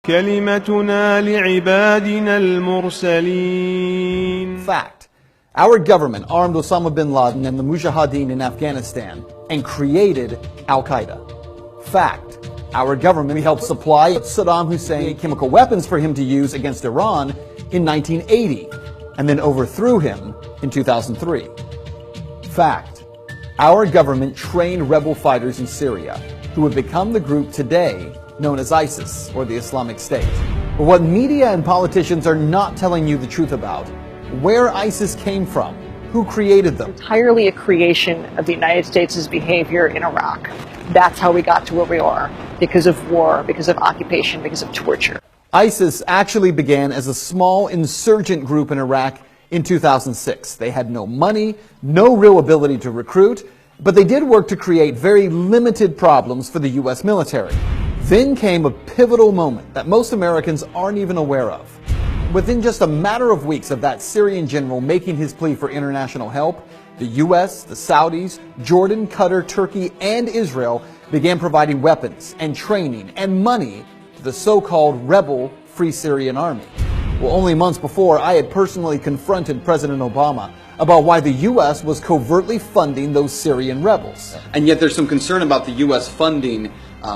كلمتنا لعبادنا المرسلين. Fact. Our government armed Osama bin Laden and the Mujahideen in Afghanistan and created Al-Qaeda. Fact. Our government helped supply Saddam Hussein chemical weapons for him to use against Iran in 1980 and then overthrew him in 2003. Fact. Our government trained rebel fighters in Syria who have become the group today known as ISIS or the Islamic State. But what media and politicians are not telling you the truth about, where ISIS came from, who created them. Entirely a creation of the United States' behavior in Iraq. That's how we got to where we are, because of war, because of occupation, because of torture. ISIS actually began as a small insurgent group in Iraq in 2006. They had no money, no real ability to recruit, but they did work to create very limited problems for the U.S. military. Then came a pivotal moment that most Americans aren't even aware of. Within just a matter of weeks of that Syrian general making his plea for international help, the U.S., the Saudis, Jordan, Qatar, Turkey, and Israel began providing weapons and training and money to the so-called rebel Free Syrian Army. Well, only months before, I had personally confronted President Obama about why the U.S. was covertly funding those Syrian rebels. And yet there's some concern about the U.S. funding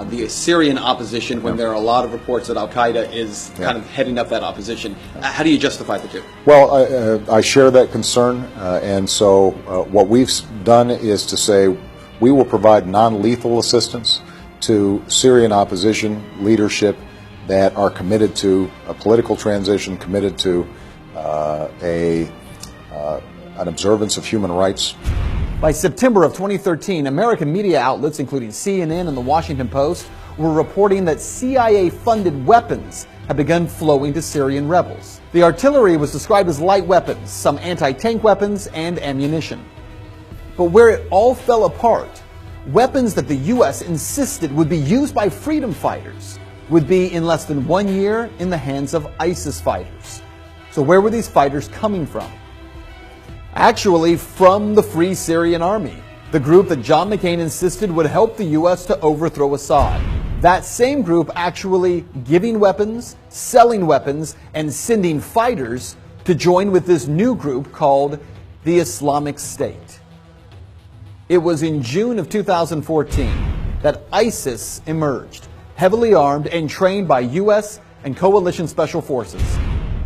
the Syrian opposition when there are a lot of reports that Al-Qaeda is kind of heading up that opposition. How do you justify the two? Well, I share that concern, and so what we've done is to say we will provide non-lethal assistance to Syrian opposition leadership that are committed to a political transition, committed to an observance of human rights. By September of 2013, American media outlets, including CNN and the Washington Post, were reporting that CIA-funded weapons had begun flowing to Syrian rebels. The artillery was described as light weapons, some anti-tank weapons, and ammunition. But where it all fell apart, weapons that the U.S. insisted would be used by freedom fighters would be in less than 1 year in the hands of ISIS fighters. So where were these fighters coming from? Actually, from the Free Syrian Army, the group that John McCain insisted would help the U.S. to overthrow Assad. That same group actually giving weapons, selling weapons, and sending fighters to join with this new group called the Islamic State. It was in June of 2014 that ISIS emerged, heavily armed and trained by U.S. and coalition special forces.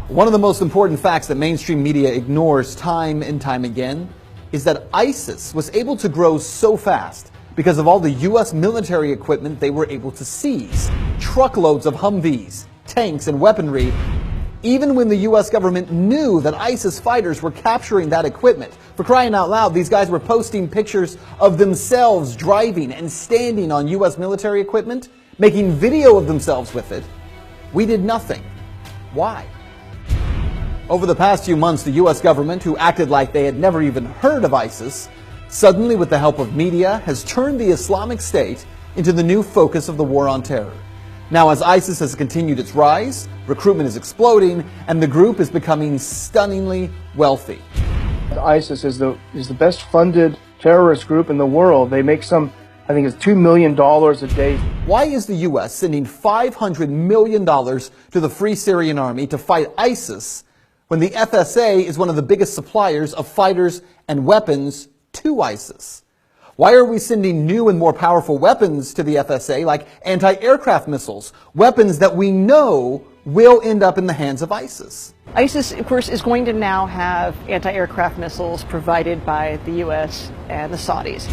One of the most important facts that mainstream media ignores time and time again is that ISIS was able to grow so fast because of all the U.S. military equipment they were able to seize. Truckloads of Humvees, tanks, and weaponry, even when the U.S. government knew that ISIS fighters were capturing that equipment. For crying out loud, these guys were posting pictures of themselves driving and standing on U.S. military equipment, making video of themselves with it. We did nothing. Why? Over the past few months, the U.S. government, who acted like they had never even heard of ISIS, suddenly, with the help of media, has turned the Islamic State into the new focus of the war on terror. Now, as ISIS has continued its rise, recruitment is exploding, and the group is becoming stunningly wealthy. ISIS is the best funded terrorist group in the world. They make I think it's $2 million a day. Why is the U.S. sending $500 million to the Free Syrian Army to fight ISIS when the FSA is one of the biggest suppliers of fighters and weapons to ISIS? Why are we sending new and more powerful weapons to the FSA, like anti-aircraft missiles, weapons that we know will end up in the hands of ISIS? ISIS, of course, is going to now have anti-aircraft missiles provided by the U.S. and the Saudis.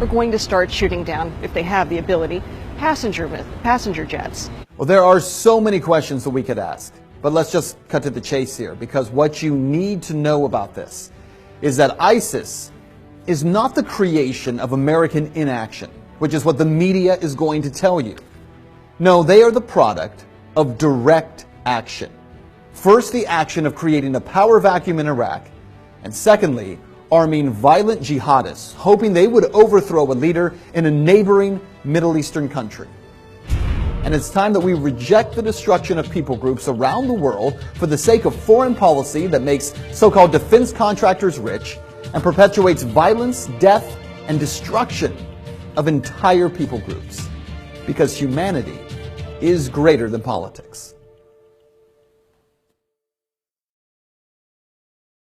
We're going to start shooting down, if they have the ability, passenger jets. Well, there are so many questions that we could ask. But let's just cut to the chase here, because what you need to know about this is that ISIS is not the creation of American inaction, which is what the media is going to tell you. No, they are the product of direct action. First, the action of creating a power vacuum in Iraq, and secondly, arming violent jihadists, hoping they would overthrow a leader in a neighboring Middle Eastern country. And it's time that we reject the destruction of people groups around the world for the sake of foreign policy that makes so-called defense contractors rich and perpetuates violence, death, and destruction of entire people groups. Because humanity is greater than politics.